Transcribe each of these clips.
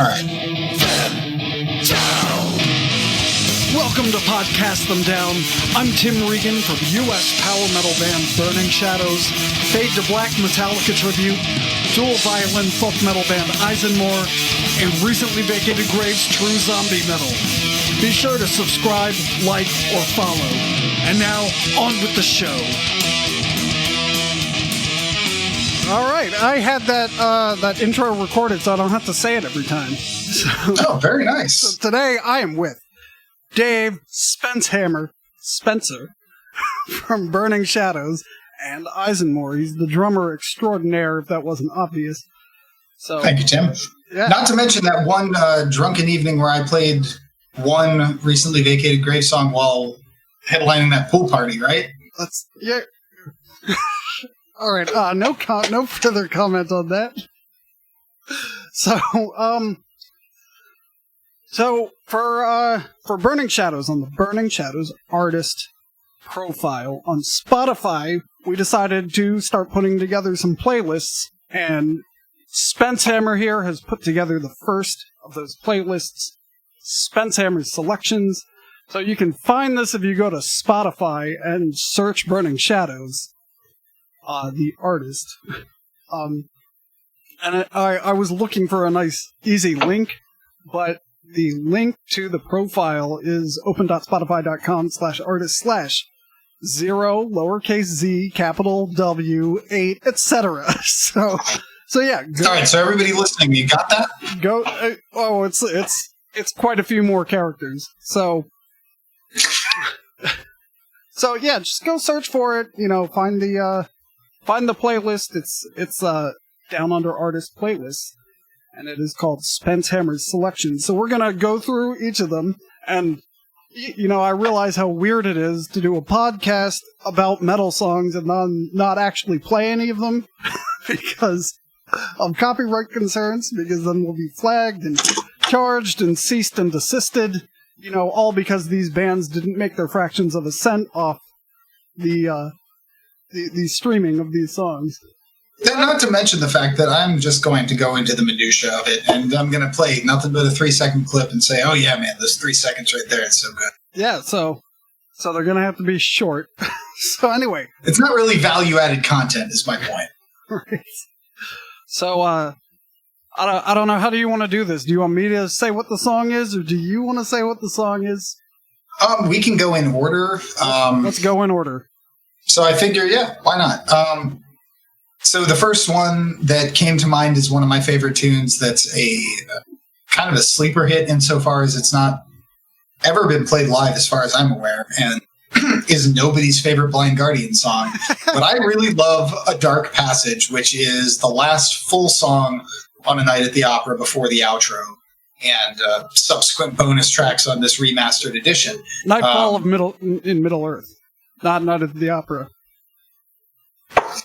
right. Welcome to Podcast Them Down. I'm Tim Regan from U.S. power metal band Burning Shadows, Fade to Black Metallica tribute, Dual-Violin folk metal band ISENMOR, and recently vacated Graves true zombie metal. Be sure to subscribe, like, or follow. And now, on with the show. All right, I had that intro recorded so I don't have to say it every time. Oh, very nice. So today I am with Dave Spencehammer, Spencer, from Burning Shadows, and ISENMOR. He's the drummer extraordinaire, if that wasn't obvious. So, thank you, Tim. Yeah. Not to mention that one drunken evening where I played one recently vacated Grave song while headlining that pool party, right? Yeah. All right. No further comment on that. So for Burning Shadows, on the Burning Shadows artist profile on Spotify, we decided to start putting together some playlists, and Spencehammer here has put together the first of those playlists, Spencehammer's Selections. So you can find this if you go to Spotify and search Burning Shadows, the artist. And I was looking for a nice, easy link, but the link to the profile is open.spotify.com/artist/0 lowercase z capital W 8 etc. So yeah. All right. So everybody listening, you got that? Go. It's quite a few more characters. So yeah, just go search for it. Find the playlist. It's down under artist playlists. And it is called Spencehammer's Selections. So we're going to go through each of them. And, I realize how weird it is to do a podcast about metal songs and not actually play any of them because of copyright concerns, because then we'll be flagged and charged and ceased and desisted, all because these bands didn't make their fractions of a cent off the streaming of these songs. Not to mention the fact that I'm just going to go into the minutia of it, and I'm going to play nothing but a 3-second clip and say, oh yeah, man, those 3 seconds right there, it's so good. Yeah, so they're going to have to be short. So anyway. It's not really value-added content, is my point. Right. So, I don't know, how do you want to do this? Do you want me to say what the song is, or do you want to say what the song is? We can go in order. Let's go in order. So I figure, yeah, why not? So the first one that came to mind is one of my favorite tunes that's a kind of a sleeper hit insofar as it's not ever been played live as far as I'm aware, and is nobody's favorite Blind Guardian song. But I really love A Dark Passage, which is the last full song on A Night at the Opera before the outro, and subsequent bonus tracks on this remastered edition. Nightfall of Middle Earth, not Night at the Opera.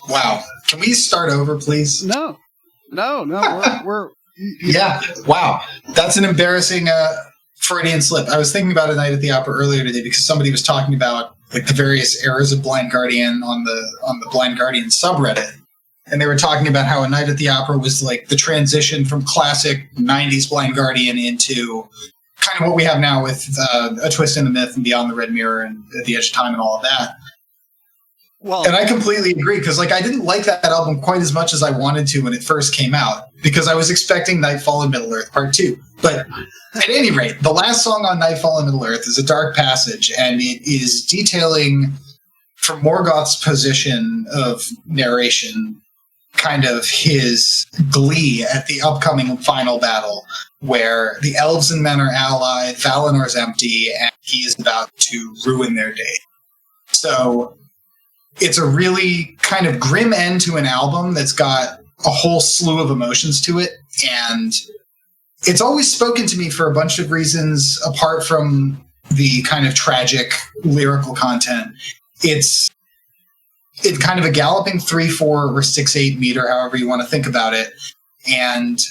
Wow. Can we start over, please? No. We're yeah. Wow. That's an embarrassing Freudian slip. I was thinking about A Night at the Opera earlier today because somebody was talking about the various eras of Blind Guardian on the Blind Guardian subreddit. And they were talking about how A Night at the Opera was the transition from classic 90s Blind Guardian into kind of what we have now with A Twist in the Myth and Beyond the Red Mirror and At the Edge of Time and all of that. Well, and I completely agree, because I didn't like that album quite as much as I wanted to when it first came out, because I was expecting Nightfall in Middle Earth Part 2. But at any rate, the last song on Nightfall in Middle Earth is A Dark Passage, and it is detailing, from Morgoth's position of narration, kind of his glee at the upcoming final battle, where the elves and men are allied, Valinor's empty, and he is about to ruin their day. So it's a really kind of grim end to an album that's got a whole slew of emotions to it. And it's always spoken to me for a bunch of reasons apart from the kind of tragic lyrical content. It's kind of a galloping 3/4 or 6/8 meter, however you want to think about it. And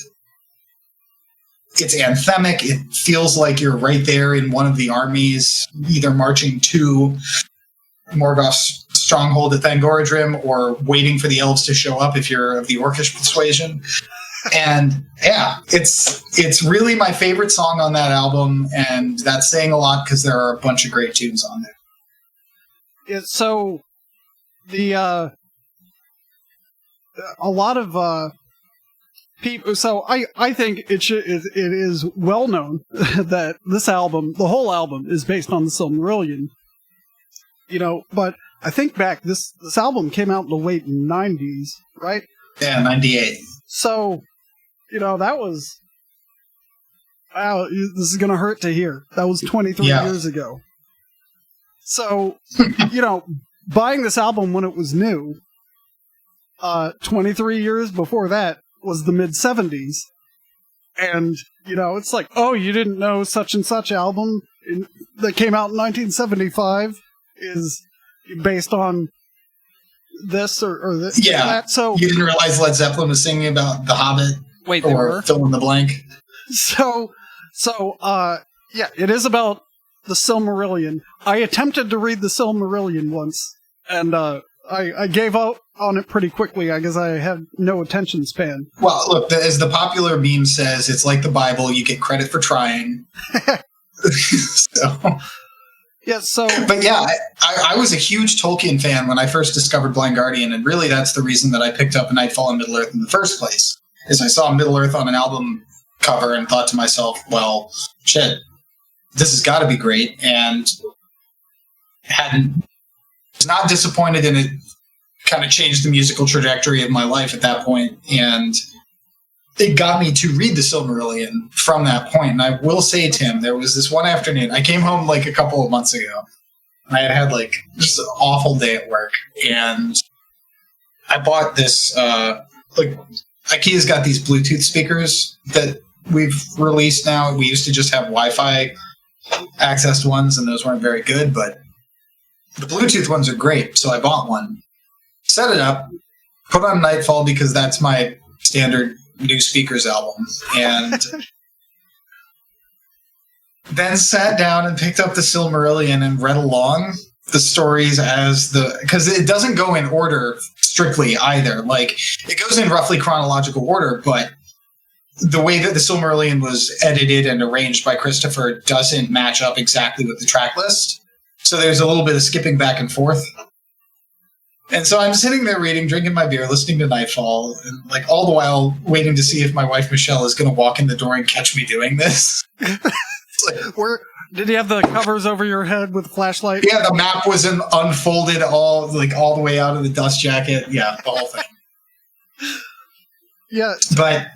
it's anthemic. It feels like you're right there in one of the armies, either marching to Morgoth's stronghold at Thangorodrim or waiting for the elves to show up if you're of the Orcish persuasion. And yeah, it's really my favorite song on that album, and that's saying a lot because there are a bunch of great tunes on there. So the a lot of people. So I think it is well known that this album, the whole album, is based on the Silmarillion. But I think back, this album came out in the late 90s, right? Yeah, 98. So, that was... Wow, this is going to hurt to hear. That was 23 years ago. So, buying this album when it was new, 23 years before that was the mid-70s. And, it's like, oh, you didn't know such and such album that came out in 1975 is based on this or this. Yeah. That. So you didn't realize Led Zeppelin was singing about The Hobbit? Wait, or fill in the blank? So, yeah, it is about the Silmarillion. I attempted to read the Silmarillion once, and I gave up on it pretty quickly. I guess I had no attention span. Well, look, as the popular meme says, it's like the Bible. You get credit for trying. So... Yeah, so... But yeah, I was a huge Tolkien fan when I first discovered Blind Guardian, and really that's the reason that I picked up Nightfall and Middle-earth in the first place, is I saw Middle-earth on an album cover and thought to myself, well, shit, this has got to be great, and was not disappointed in it. Kind of changed the musical trajectory of my life at that point, and it got me to read the Silmarillion from that point. And I will say, Tim, there was this one afternoon, I came home like a couple of months ago. I had like just an awful day at work, and I bought this, IKEA's got these Bluetooth speakers that we've released now. We used to just have Wi-Fi accessed ones, and those weren't very good, but the Bluetooth ones are great. So I bought one, set it up, put on Nightfall because that's my standard new speakers album, and then sat down and picked up the Silmarillion and read along the stories because it doesn't go in order strictly either. Like, it goes in roughly chronological order, but the way that the Silmarillion was edited and arranged by Christopher doesn't match up exactly with the track list. So there's a little bit of skipping back and forth. And so I'm sitting there reading, drinking my beer, listening to Nightfall, and like all the while waiting to see if my wife Michelle is going to walk in the door and catch me doing this. Did you have the covers over your head with a flashlight? Yeah, the map was unfolded all the way out of the dust jacket. Yeah, the whole thing. Yeah, but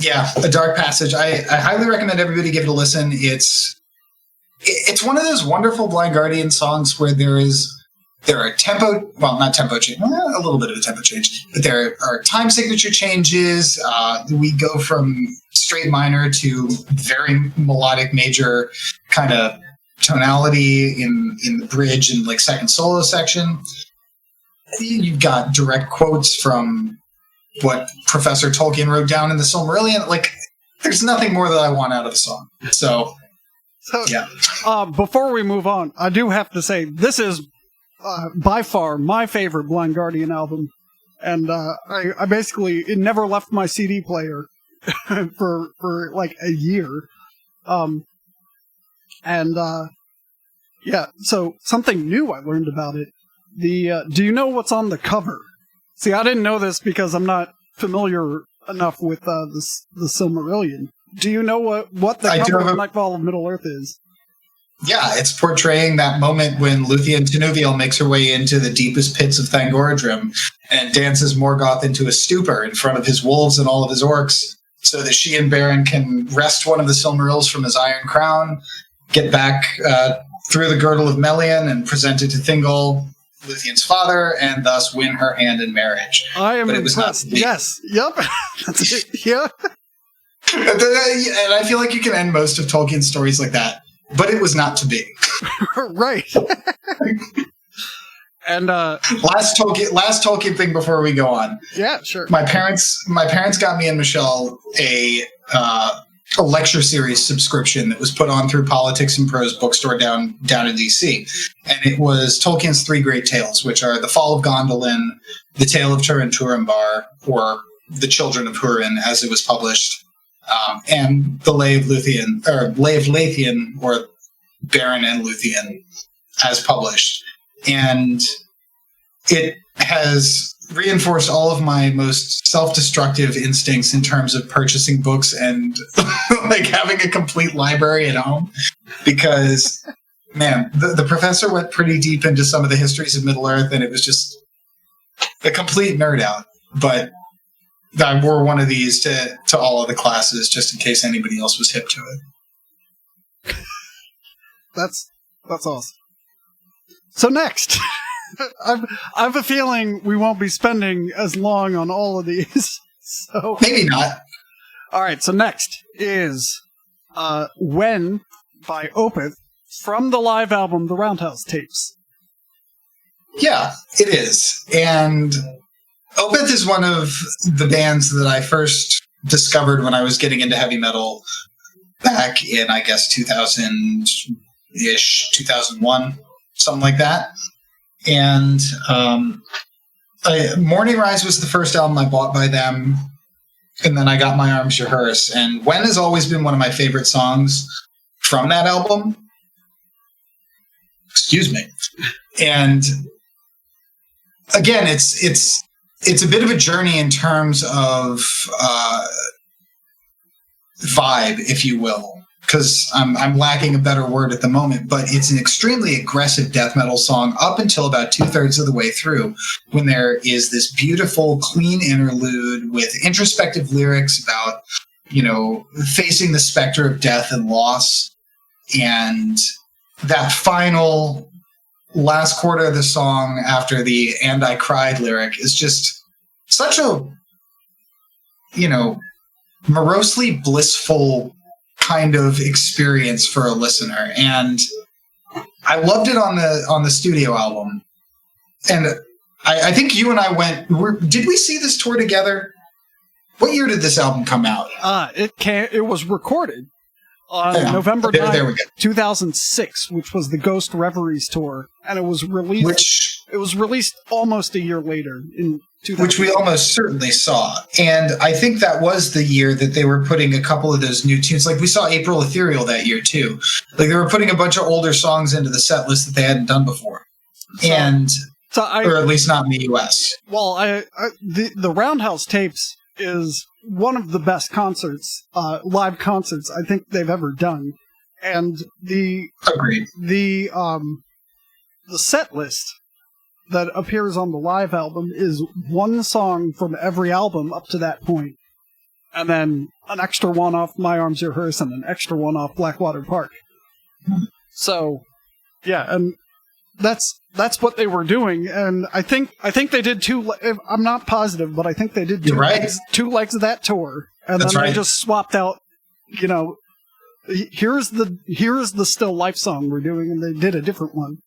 yeah, A Dark Passage. I highly recommend everybody give it a listen. It's one of those wonderful Blind Guardian songs where there are not tempo change, a little bit of a tempo change, but there are time signature changes. We go from straight minor to very melodic major kind of tonality in the bridge and like second solo section. You've got direct quotes from what Professor Tolkien wrote down in the Silmarillion. Like, there's nothing more that I want out of the song. So yeah. Before we move on, I do have to say this is by far my favorite Blind Guardian album, and I basically, it never left my CD player for like a year, yeah. So something new I learned about it. Do you know what's on the cover? See, I didn't know this because I'm not familiar enough with the Silmarillion. Do you know what the cover of Nightfall of Middle-earth is? Yeah, it's portraying that moment when Luthien Tinuviel makes her way into the deepest pits of Thangorodrim and dances Morgoth into a stupor in front of his wolves and all of his orcs so that she and Beren can wrest one of the Silmarils from his iron crown, get back through the girdle of Melian and present it to Thingol, Luthien's father, and thus win her hand in marriage. I am impressed. Yes. Yep. That's it. Yeah. And I feel like you can end most of Tolkien's stories like that. But it was not to be. Right. And last Tolkien thing before we go on. Yeah, sure. My parents got me and Michelle a lecture series subscription that was put on through Politics and Prose bookstore down in DC. And it was Tolkien's Three Great Tales, which are The Fall of Gondolin, The Tale of Turin Turambar, or The Children of Húrin as it was published, and the Lay of Leithian, or Baron and Luthien as published. And it has reinforced all of my most self-destructive instincts in terms of purchasing books and like having a complete library at home, because man, the professor went pretty deep into some of the histories of Middle-earth, and it was just a complete nerd out. But I wore one of these to all of the classes just in case anybody else was hip to it. That's awesome. So next, I have a feeling we won't be spending as long on all of these. So maybe not. All right. So next is When by Opeth from the live album The Roundhouse Tapes. Yeah, it is. And Opeth is one of the bands that I first discovered when I was getting into heavy metal back in, I guess, 2000-ish, 2001, something like that. And Morning Rise was the first album I bought by them, and then I got My Arms Your Hearse. And When has always been one of my favorite songs from that album. Excuse me. And again, it's a bit of a journey in terms of vibe, if you will, because I'm lacking a better word at the moment, but it's an extremely aggressive death metal song up until about 2/3 of the way through, when there is this beautiful, clean interlude with introspective lyrics about, facing the specter of death and loss. And that final last quarter of the song after the "and I cried" lyric is just such a, morosely blissful kind of experience for a listener. And I loved it on the studio album. And I think you and I did we see this tour together? What year did this album come out? It was recorded on November 9th, 2006, which was the Ghost Reveries tour, and it was released almost a year later in 2000. Which we almost certainly saw. And I think that was the year that they were putting a couple of those new tunes. Like we saw April Ethereal that year too. Like they were putting a bunch of older songs into the set list that they hadn't done before. Or at least not in the US. Well, the Roundhouse Tapes is one of the best concerts, live concerts I think they've ever done. And Agreed. The set list that appears on the live album is one song from every album up to that point, and then an extra one off My Arms Your Hearse and an extra one off Blackwater Park. So, yeah, and that's what they were doing, and I think they did two. I'm not positive, but I think they did two legs of that tour, and then they just swapped out. Here's the Still Life song we're doing, and they did a different one.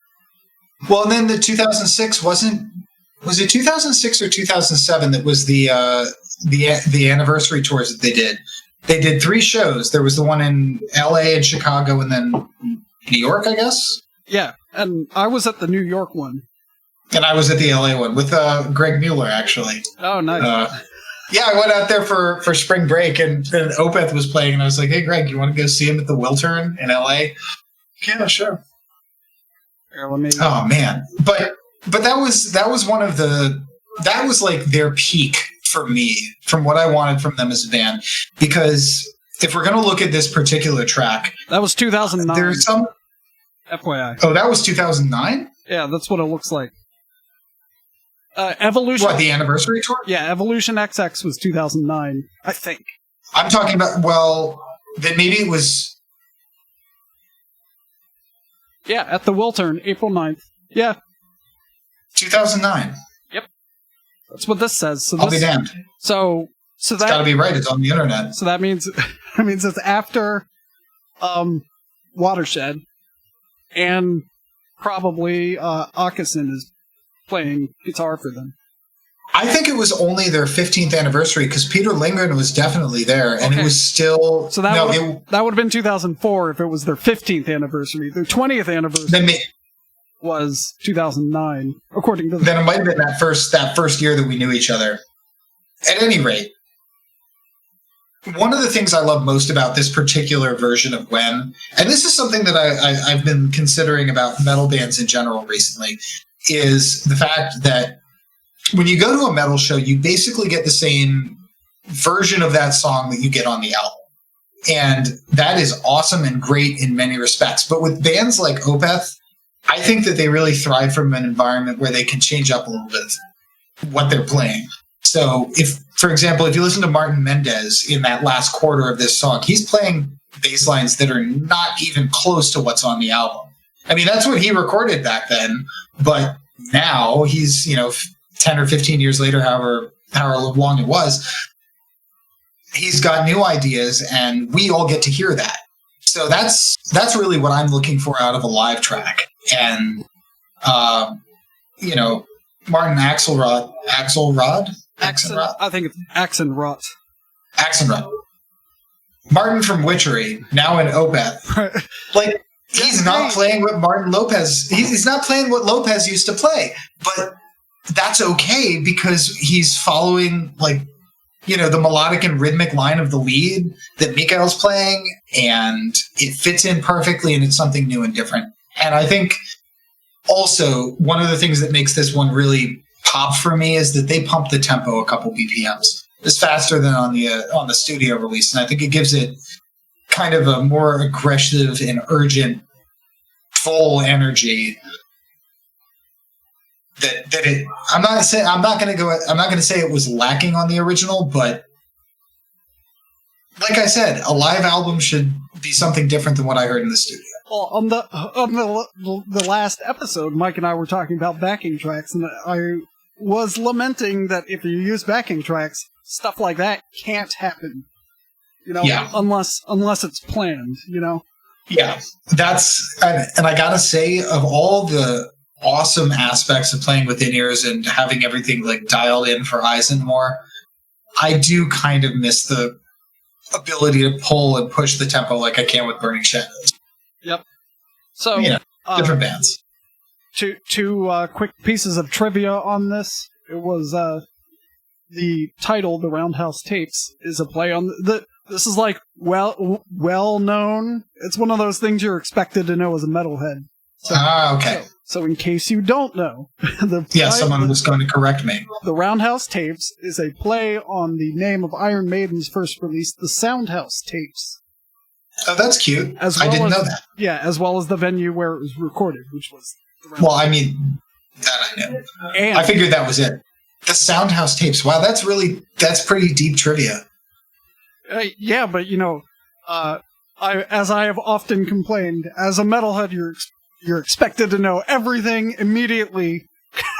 Well, and then the 2006 was it 2006 or 2007 that was the anniversary tours that they did. They did 3 shows. There was the one in LA and Chicago, and then New York, I guess. Yeah, and I was at the New York one. And I was at the LA one with Greg Mueller, actually. Oh, nice. Yeah, I went out there for spring break, and Opeth was playing, and I was like, "Hey, Greg, you want to go see him at the Wiltern in LA?" Yeah, sure. Oh man, but that was one of that was like their peak for me, from what I wanted from them as a band. Because if we're going to look at this particular track, that was 2009. There's some FYI. Oh, that was 2009? Yeah, that's what it looks like. Evolution. What, the anniversary tour? Yeah, Evolution XX was 2009, I think. I'm talking about, then maybe it was. Yeah, at the Wiltern, April 9th. Yeah. 2009. Yep. That's what this says. So I'll be damned. So it's got to be right. It's on the internet. So that means it's after Watershed, and probably Åkesson is playing guitar for them. I think it was only their 15th anniversary, because Peter Lindgren was definitely there, and it was still... So that would have been 2004 if it was their 15th anniversary. Their 20th anniversary was 2009, according to them. Then it might have been that first year that we knew each other. At any rate, one of the things I love most about this particular version of When, and this is something that I've been considering about metal bands in general recently, is the fact that when you go to a metal show, you basically get the same version of that song that you get on the album. And that is awesome and great in many respects. But with bands like Opeth, I think that they really thrive from an environment where they can change up a little bit what they're playing. So if, for example, if you listen to Martin Mendez in that last quarter of this song, he's playing bass lines that are not even close to what's on the album. I mean, that's what he recorded back then, but now he's, 10 or 15 years later, however long it was, he's got new ideas, and we all get to hear that. So that's really what I'm looking for out of a live track. And, Martin Axelrod? I think it's Axelrod. Axelrod. Martin from Witchery, now in Opeth. Like, he's not playing what Martin Lopez... He's not playing what Lopez used to play. But that's okay, because he's following, the melodic and rhythmic line of the lead that Mikael's playing, and it fits in perfectly, and it's something new and different. And I think also one of the things that makes this one really pop for me is that they pump the tempo a couple BPMs. It's faster than on the studio release, and I think it gives it kind of a more aggressive and urgent, full energy. I'm not going to say it was lacking on the original, but like I said, a live album should be something different than what I heard in the studio. Well, on the last episode, Mike and I were talking about backing tracks, and I was lamenting that if you use backing tracks, stuff like that can't happen. Unless it's planned. Yeah, and I gotta say, of all the awesome aspects of playing with in-ears and having everything dialed in for ISENMOR, I do kind of miss the ability to pull and push the tempo like I can with Burning Shadows. Yep. So different bands. Two quick pieces of trivia on this. It was the title, "The Roundhouse Tapes," is a play on this is well known. It's one of those things you're expected to know as a metalhead. Okay. So in case you don't know, someone was going to correct me. The Roundhouse Tapes is a play on the name of Iron Maiden's first release, the Soundhouse Tapes. Oh, that's cute. I didn't know that. Yeah, as well as the venue where it was recorded, which was the Roundhouse. Well, I mean, that I knew. And I figured that was it. The Soundhouse Tapes. Wow, that's pretty deep trivia. Yeah, but as I have often complained, as a metalhead, you're expected to know everything immediately.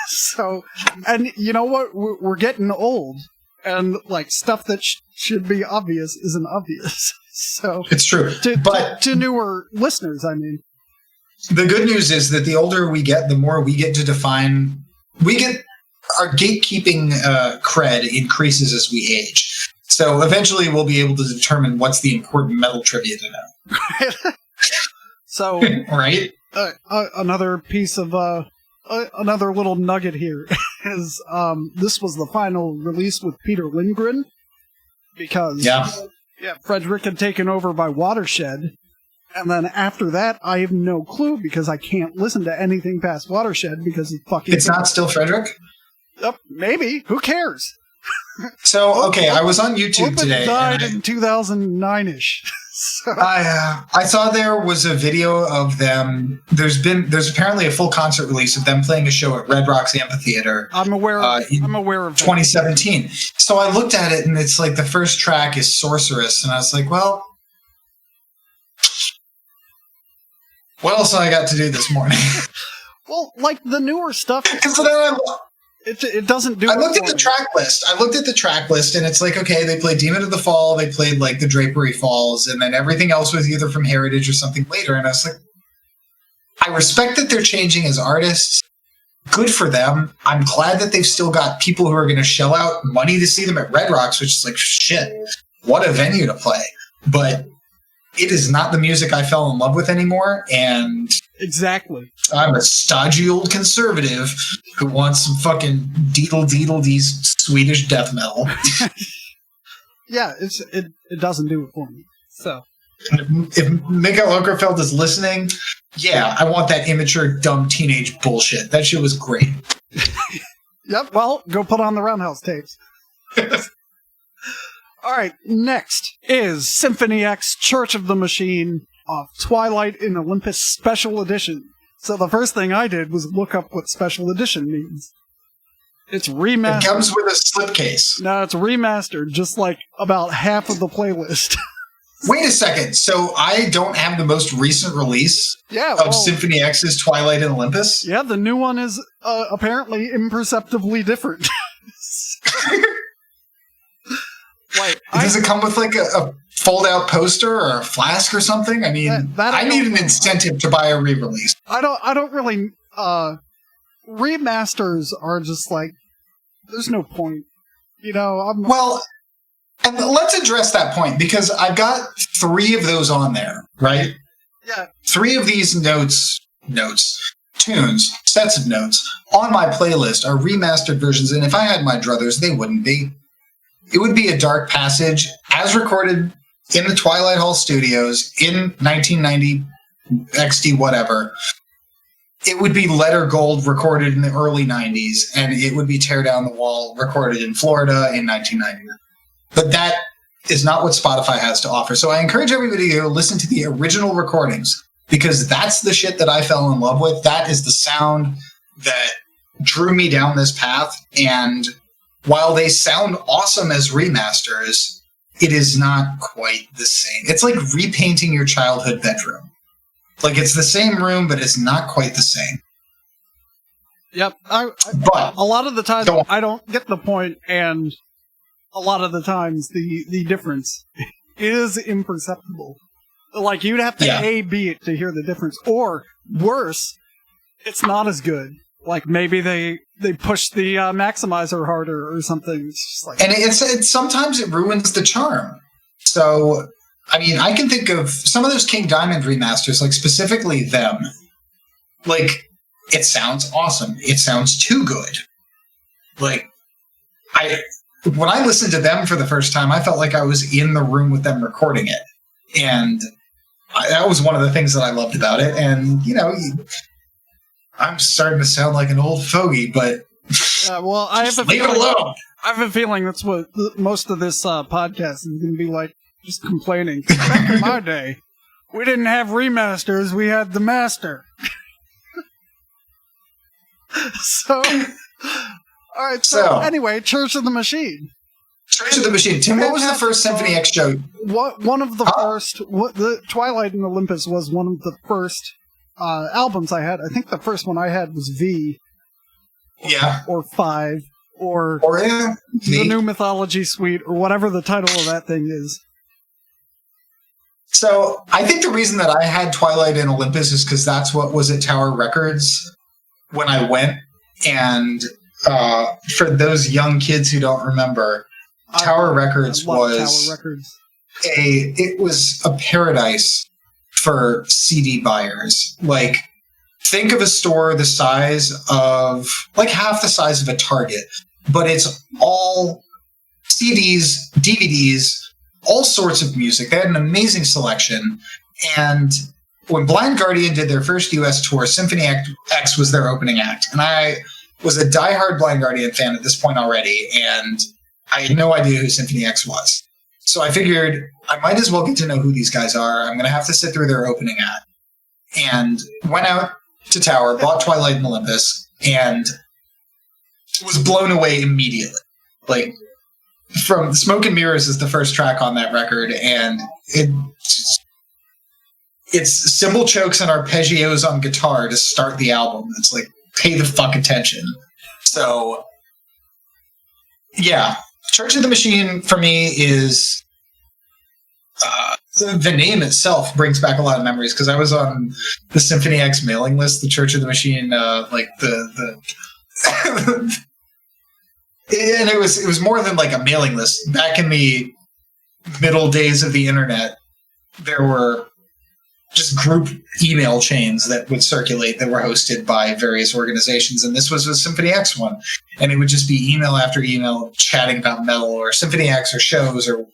So, and you know what? We're getting old, and stuff that should be obvious isn't obvious. So it's true. But to newer listeners, I mean, the good news is that the older we get, the more we get to define. Our gatekeeping cred increases as we age. So eventually, we'll be able to determine what's the important metal trivia to know. So, right. Another piece of another little nugget here is this was the final release with Peter Lindgren, because Frederick had taken over by Watershed, and then after that I have no clue, because I can't listen to anything past Watershed because it's not still Frederick. Maybe, who cares? So okay, I was on YouTube today. Died in 2009-ish. So. I saw there was a video of them. There's apparently a full concert release of them playing a show at Red Rocks Amphitheater. I'm aware of 2017. So I looked at it, and it's the first track is Sorceress, and I was like, well, what else I got to do this morning? Well, the newer stuff. So then it doesn't do. I looked at the track list. And it's okay, they played Demon of the Fall, they played the Drapery Falls, and then everything else was either from Heritage or something later. And I was like, I respect that they're changing as artists. Good for them. I'm glad that they've still got people who are going to shell out money to see them at Red Rocks, which is shit, what a venue to play. But it is not the music I fell in love with anymore, and exactly. I'm a stodgy old conservative who wants some fucking deedle-deedle-dee Swedish death metal. Yeah, it doesn't do it for me. So if Mikael Okerfeld is listening, yeah, I want that immature, dumb teenage bullshit. That shit was great. Yep, well, go put on the Roundhouse tapes. Alright, next is Symphony X Church of the Machine of Twilight in Olympus Special Edition. So the first thing I did was look up what Special Edition means. It's remastered. It comes with a slipcase. No, it's remastered, just like about half of the playlist. Wait a second. So I don't have the most recent release of Symphony X's Twilight in Olympus? Yeah, the new one is apparently imperceptibly different. Does it come with like a fold-out poster or a flask or something? I mean, I need an incentive to buy a re-release. I don't really... remasters are just like, there's no point. You know, Well, and let's address that point, because I've got 3 of those on there, right? Yeah. 3 of these tunes, sets of notes, on my playlist are remastered versions, and if I had my druthers, they wouldn't be. It would be a Dark Passage, as recorded in the Twilight Hall studios in 1990, XD whatever. It would be Letter Gold, recorded in the early 90s, and it would be Tear Down the Wall, recorded in Florida in 1990. But that is not what Spotify has to offer. So I encourage everybody to listen to the original recordings, because that's the shit that I fell in love with. That is the sound that drew me down this path. And while they sound awesome as remasters, it is not quite the same. It's like repainting your childhood bedroom. Like, it's the same room, but it's not quite the same. Yep. But a lot of the times I don't get the point, and a lot of the times the difference is imperceptible. Like, you'd have to A-B it to hear the difference. Or, worse, it's not as good. Like, maybe they push the maximizer harder or something. It's just like... And it's sometimes it ruins the charm. So... I mean, I can think of some of those King Diamond remasters, like specifically them. Like, it sounds awesome. It sounds too good. Like, when I listened to them for the first time, I felt like I was in the room with them recording it. And that was one of the things that I loved about it. And, you know, I'm starting to sound like an old fogey, but well, I have leave it alone. I have a feeling that's what most of this podcast is going to be like. Just complaining. Back in my day, we didn't have remasters, we had the master. Alright, so anyway, Church of the Machine. Church of the Machine. Tim, what was the first Symphony X show? One of the first, the Twilight in Olympus was one of the first albums I had. I think the first one I had was V. Or 5. Or the New Mythology Suite, or whatever the title of that thing is. So I think the reason that I had Twilight in Olympus is because that's what was at Tower Records when I went. And for those young kids who don't remember, Tower Records was it was a paradise for CD buyers. Like, think of a store the size of, like, half the size of a Target, but it's all CDs, DVDs, all sorts of music. They had an amazing selection. And when Blind Guardian did their first US tour, Symphony X was their opening act. And I was a diehard Blind Guardian fan at this point already, and I had no idea who Symphony X was. So I figured I might as well get to know who these guys are. I'm going to have to sit through their opening act. And went out to Tower, bought Twilight in Olympus, and was blown away immediately. Like, from Smoke and Mirrors is the first track on that record, and it's cymbal chokes and arpeggios on guitar to start the album. It's like, pay the fuck attention. So, yeah. Church of the Machine, for me, is... the name itself brings back a lot of memories, because I was on the Symphony X mailing list, the Church of the Machine, like the and it was more than like a mailing list. Back in the middle days of the internet, there were just group email chains that would circulate that were hosted by various organizations. And this was a Symphony X one. And it would just be email after email chatting about metal or Symphony X or shows or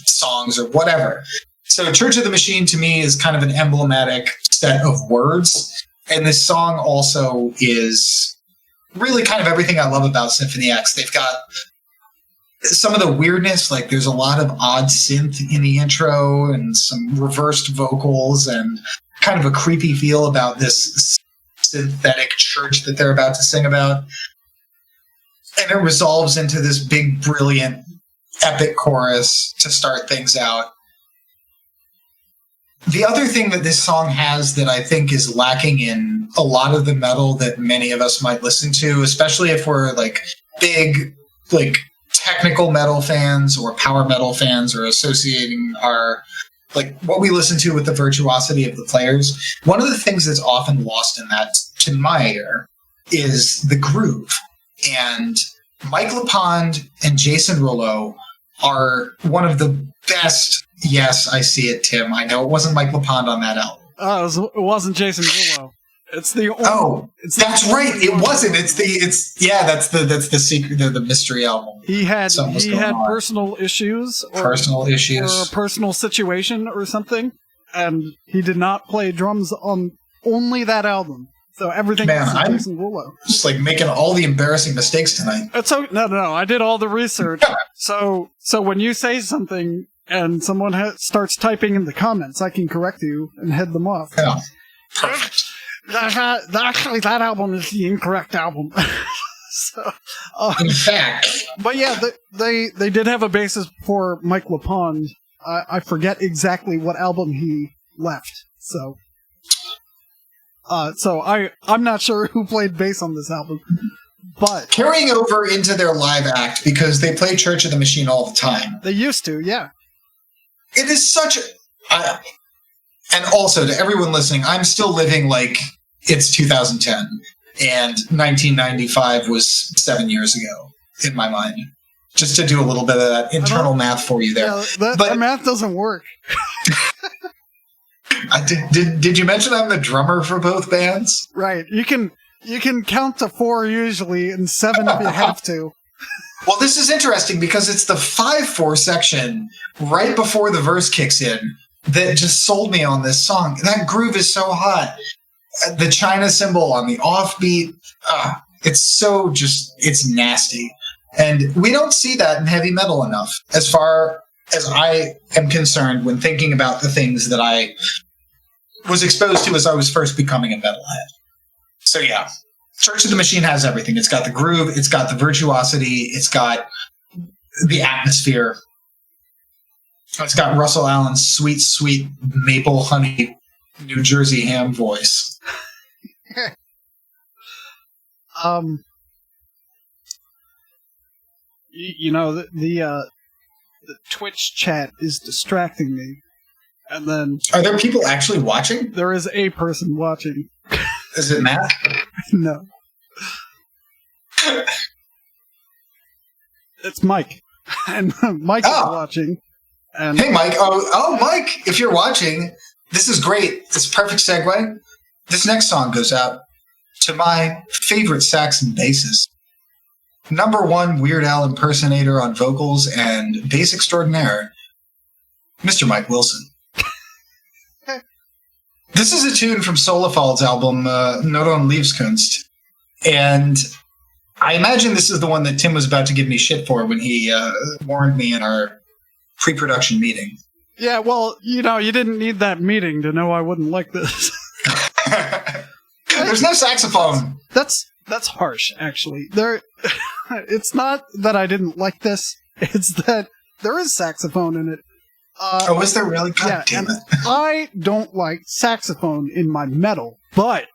songs or whatever. So Church of the Machine to me is kind of an emblematic set of words. And this song also is really kind of everything I love about Symphony X. They've got some of the weirdness, like there's a lot of odd synth in the intro and some reversed vocals and kind of a creepy feel about this synthetic church that they're about to sing about. And it resolves into this big, brilliant, epic chorus to start things out. The other thing that this song has that I think is lacking in a lot of the metal that many of us might listen to, especially if we're like big, like technical metal fans or power metal fans or associating our like what we listen to with the virtuosity of the players. One of the things that's often lost in that, to my ear, is the groove. And Mike LePond and Jason Rouleau are one of the best. Yes, I see it, Tim. I know it wasn't Mike LePond on that album. It wasn't Jason Rouleau. It's the only, that's right. It wasn't. That's the secret, the mystery album. He had personal issues or a personal situation or something, and he did not play drums on only that album. So everything was Jason Rouleau. Just like making all the embarrassing mistakes tonight. No. I did all the research. So when you say something and someone starts typing in the comments, I can correct you and head them off. Yeah. Perfect. Actually, that album is the incorrect album. In fact. But yeah, they did have a basis for Mike LePond. I forget exactly what album he left. So I'm not sure who played bass on this album. But carrying over into their live act, because they play Church of the Machine all the time. They used to, yeah. It is such and also to everyone listening, I'm still living like it's 2010 and 1995 was 7 years ago in my mind. Just to do a little bit of that internal math for you there. Yeah, that math doesn't work. Did you mention I'm the drummer for both bands? Right. You can count to 4 usually and 7 if you have to. Well, this is interesting because it's the 5/4 section right before the verse kicks in that just sold me on this song. That groove is so hot. The China cymbal on the offbeat, it's nasty. And we don't see that in heavy metal enough, as far as I am concerned when thinking about the things that I was exposed to as I was first becoming a metalhead. So yeah, Church of the Machine has everything. It's got the groove, it's got the virtuosity, it's got the atmosphere. It's got Russell Allen's sweet, sweet maple honey New Jersey ham voice. The Twitch chat is distracting me, and then are there people actually watching? There is a person watching. Is it Matt? No, it's Mike, and Mike is watching. And hey, Mike. Oh, Mike, if you're watching, this is great. It's a perfect segue. This next song goes out to my favorite sax and bassist. #1 Weird Al impersonator on vocals and bass extraordinaire, Mr. Mike Wilson. This is a tune from Solefald's album, Not on Liebeskunst. And I imagine this is the one that Tim was about to give me shit for when he warned me in our pre-production meeting. Yeah, well, you didn't need that meeting to know I wouldn't like this. There's no saxophone. That's harsh, actually. It's not that I didn't like this. It's that there is saxophone in it. Is there really? God damn it. I don't like saxophone in my metal, but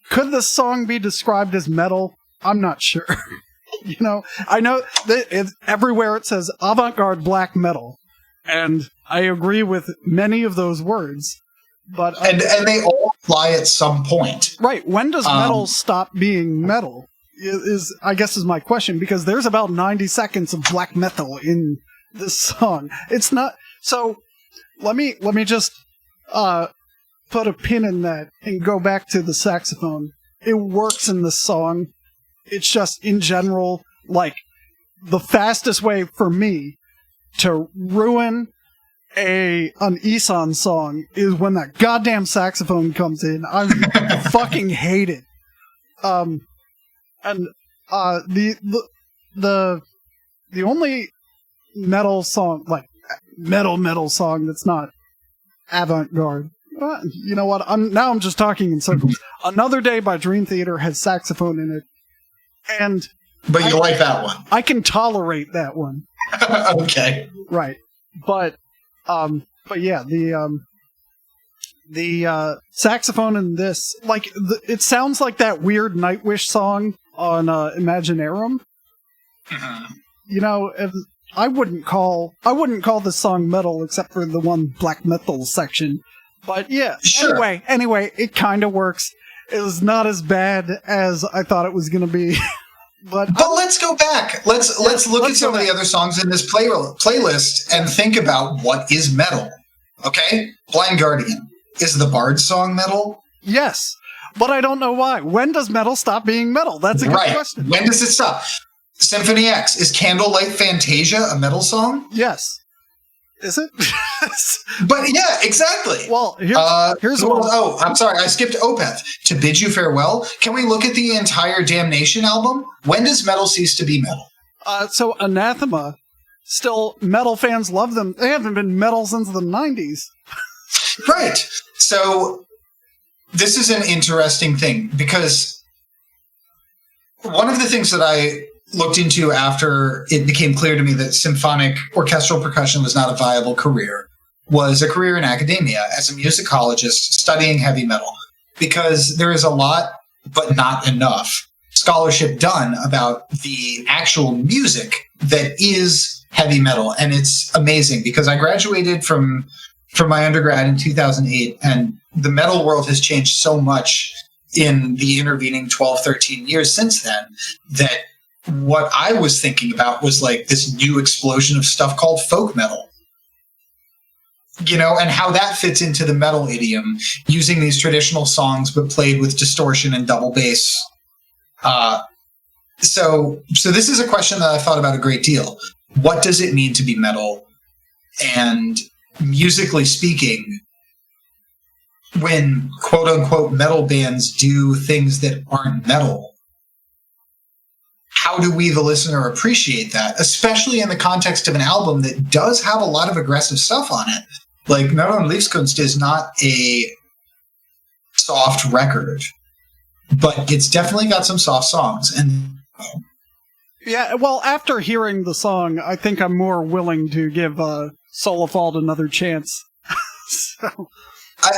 could the song be described as metal? I'm not sure. I know that everywhere it says avant-garde black metal, and I agree with many of those words. But and they all apply at some point. Right. When does metal stop being metal? I guess is my question, because there's about 90 seconds of black metal in this song. It's not. So let me just put a pin in that and go back to the saxophone. It works in the song. It's just, in general, like, the fastest way for me to ruin an Isan song is when that goddamn saxophone comes in. I fucking hate it. And the only metal song, like metal song that's not avant-garde. You know what? I'm just talking in circles. Another Day by Dream Theater has saxophone in it, but you like that one. I can tolerate that one. Okay, right. But yeah, the saxophone in this, like, it sounds like that weird Nightwish song on Imaginarum. You know, I wouldn't call this song metal except for the one black metal section. But yeah, sure. Anyway, it kind of works. It was not as bad as I thought it was going to be. But let's go back. Let's look at some of the other songs in this playlist and think about what is metal. Okay? Blind Guardian. Is the Bard song metal? Yes. But I don't know why. When does metal stop being metal? That's a good question. When does it stop? Symphony X. Is Candlelight Fantasia a metal song? Yes. Is it? But yeah, exactly. Well, here's one. Oh, I'm sorry. I skipped Opeth. To Bid You Farewell. Can we look at the entire Damnation album? When does metal cease to be metal? So Anathema, still metal fans love them. They haven't been metal since the 90s. Right. So this is an interesting thing because one of the things that I looked into after it became clear to me that symphonic orchestral percussion was not a viable career was a career in academia as a musicologist studying heavy metal, because there is a lot, but not enough, scholarship done about the actual music that is heavy metal. And it's amazing because I graduated from my undergrad in 2008, and the metal world has changed so much in the intervening 12, 13 years since then that what I was thinking about was like this new explosion of stuff called folk metal, you know, and how that fits into the metal idiom, using these traditional songs but played with distortion and double bass. So this is a question that I thought about a great deal. What does it mean to be metal? And musically speaking, when quote unquote metal bands do things that aren't metal, how do we, the listener, appreciate that, especially in the context of an album that does have a lot of aggressive stuff on it? Like, Metal and Leafskunst is not a soft record, but it's definitely got some soft songs. And yeah, well, after hearing the song, I think I'm more willing to give Solefald another chance. So.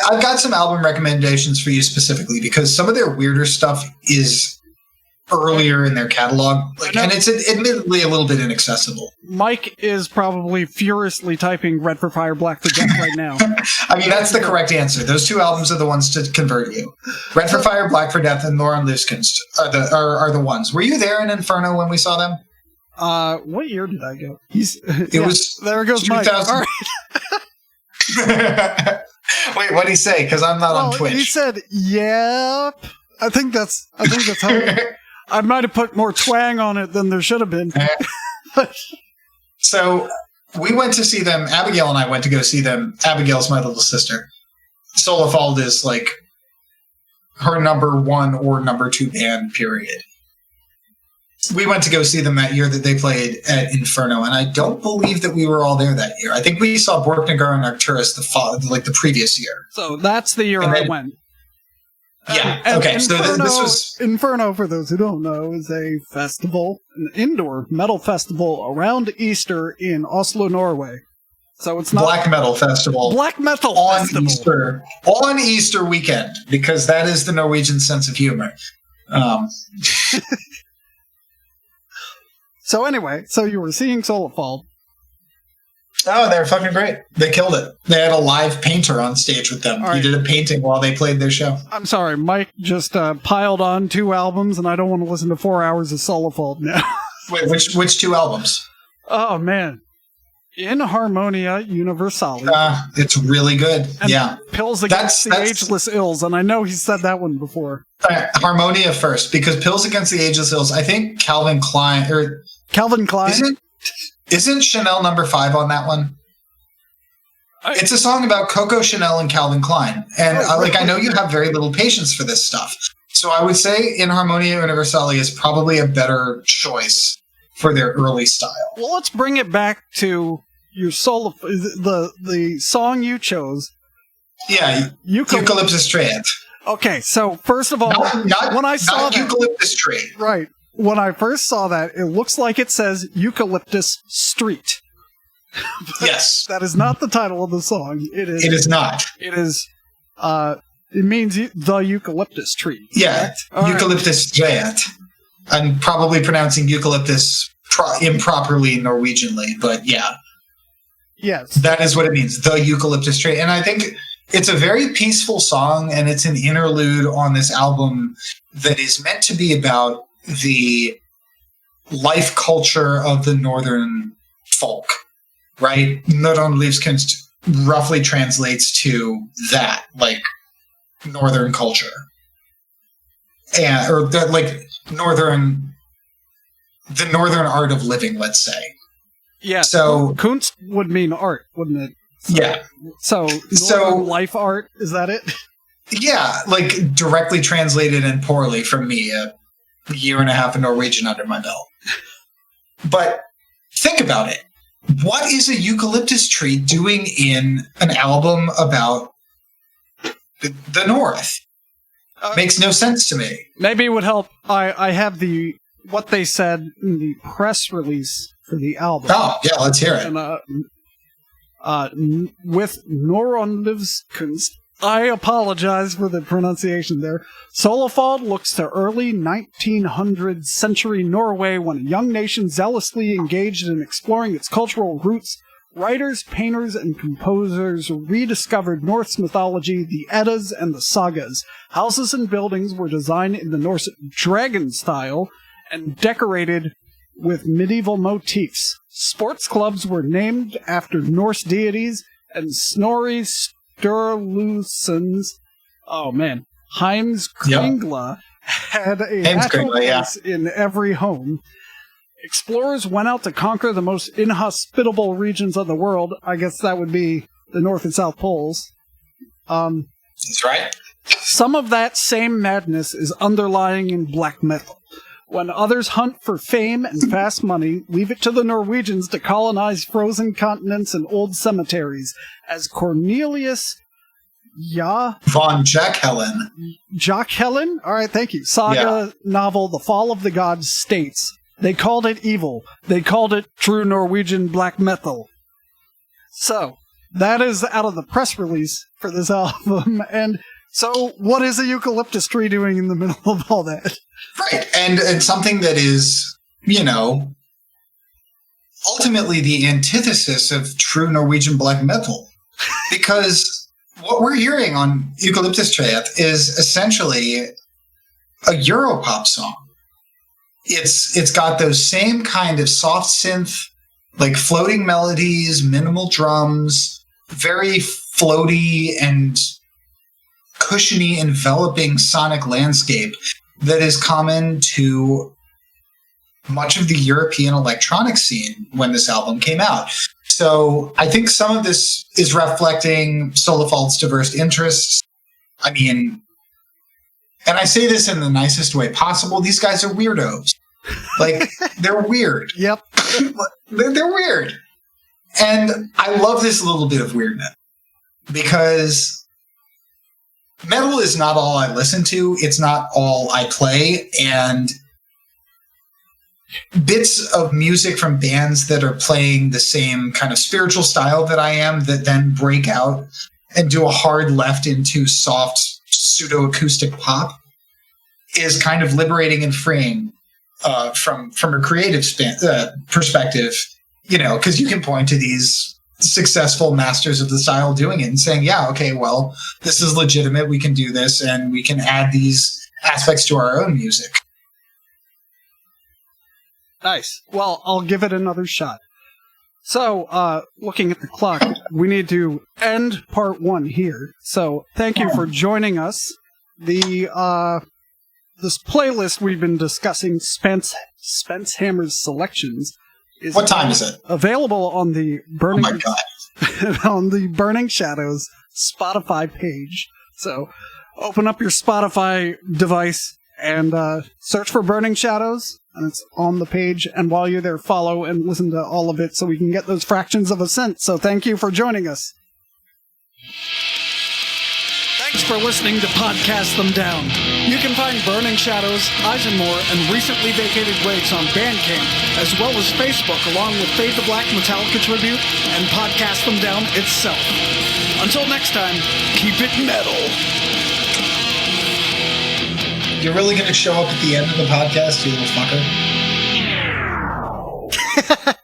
I've got some album recommendations for you specifically, because some of their weirder stuff is earlier in their catalog, and it's admittedly a little bit inaccessible. Mike is probably furiously typing Red for Fire, Black for Death right now. I mean, that's the correct answer. Those two albums are the ones to convert you. Red for Fire, Black for Death, and Lauren Leafskunst are the ones. Were you there in Inferno when we saw them? What year did I go? It was there goes Mike. All right. Wait, what'd he say? Because I'm not on Twitch. He said, "Yep." I think that's how. I might have put more twang on it than there should have been. So we went to see them. Abigail and I went to go see them. Abigail's my little sister. Solefald is like her number one or number two band, period. We went to go see them that year that they played at Inferno, and I don't believe that we were all there that year. I think we saw Borknagar and Arcturus the previous year. So that's the year I went. Yeah, okay. Inferno, so this was... Inferno, for those who don't know, is a festival, an indoor metal festival around Easter in Oslo, Norway. So it's not... Black Metal Festival. Black Metal on Festival. Easter. On Easter weekend, because that is the Norwegian sense of humor. So anyway, you were seeing Solefald. Oh, they were fucking great. They killed it. They had a live painter on stage with them. Right. He did a painting while they played their show. I'm sorry, Mike just piled on 2 albums, and I don't want to listen to 4 hours of Solefald now. Wait, which 2 albums? Oh, man. In Harmonia Universalis. It's really good. And yeah. Pills Against the Ageless Ills, and I know he said that one before. Harmonia first, because Pills Against the Ageless Ills, I think Calvin Klein... Isn't Chanel number 5 on that one? It's a song about Coco Chanel and Calvin Klein. And I know you have very little patience for this stuff. So I would say In Harmonia Universalis is probably a better choice for their early style. Well, let's bring it back to your solo, the song you chose. Yeah, Eucalyptus Tree. Okay, so first of all, when I saw that, Eucalyptus Tree. Right. When I first saw that, it looks like it says Eucalyptus Street. Yes. That is not the title of the song. It is not. It is, it means the eucalyptus tree. Yeah, Eucalyptus Tree. I'm probably pronouncing eucalyptus improperly Norwegianly, but yeah. Yes. That is what it means, the eucalyptus tree. And I think it's a very peaceful song, and it's an interlude on this album that is meant to be about the life culture of the northern folk, right? Norrønlivskunst roughly translates to that, like northern culture. Or the northern art of living, let's say. Yeah. So Kunst would mean art, wouldn't it? So, So life art, is that it? Yeah, like directly translated and poorly from me, a year and a half of Norwegian under my belt. But think about it. What is a eucalyptus tree doing in an album about the North? Makes no sense to me. Maybe it would help. I have what they said in the press release for the album. Oh, yeah, let's hear it. And, with Norrønlivskunst, I apologize for the pronunciation there. Solefald looks to early 1900th century Norway when a young nation zealously engaged in exploring its cultural roots. Writers, painters, and composers rediscovered Norse mythology, the Eddas, and the sagas. Houses and buildings were designed in the Norse dragon style and decorated with medieval motifs. Sports clubs were named after Norse deities, and Snorri Sturluson's Heimskringla had a natural place in every home. Explorers went out to conquer the most inhospitable regions of the world. I guess that would be the North and South Poles. That's right. Some of that same madness is underlying in black metal. When others hunt for fame and fast money, leave it to the Norwegians to colonize frozen continents and old cemeteries. As Cornelius von Jacqueline. Jacqueline? All right, thank you. Saga novel The Fall of the Gods states, they called it evil. They called it true Norwegian black metal. So, that is out of the press release for this album. And so, what is a eucalyptus tree doing in the middle of all that? Right. And something that is, ultimately the antithesis of true Norwegian black metal. Because what we're hearing on Eucalyptus Tree is essentially a Europop song. It's got those same kind of soft synth, like floating melodies, minimal drums, very floaty and cushiony, enveloping sonic landscape that is common to much of the European electronic scene when this album came out. So I think some of this is reflecting Solefald's diverse interests. I mean, and I say this in the nicest way possible, these guys are weirdos. Like, they're weird. Yep. They're weird. And I love this little bit of weirdness because metal is not all I listen to. It's not all I play. And bits of music from bands that are playing the same kind of spiritual style that I am that then break out and do a hard left into soft pseudo-acoustic pop is kind of liberating and freeing from a creative perspective, because you can point to these successful masters of the style doing it and saying, yeah, okay, well, this is legitimate. We can do this and we can add these aspects to our own music. Nice. Well, I'll give it another shot. So, looking at the clock, we need to end part 1 here. So, thank you for joining us. This playlist we've been discussing, Spencehammer's Selections, is what time is it? Available on the Burning. Oh my God. On the Burning Shadows Spotify page. So, open up your Spotify device and search for Burning Shadows. And it's on the page, and while you're there, follow and listen to all of it so we can get those fractions of a cent. So thank you for joining us. Thanks for listening to Podcast Them Down. You can find Burning Shadows, ISENMOR, and recently vacated Waves on Bandcamp, as well as Facebook, along with Fade to Black Metallica Tribute and Podcast Them Down itself. Until next time, keep it metal. You're really going to show up at the end of the podcast, you little fucker?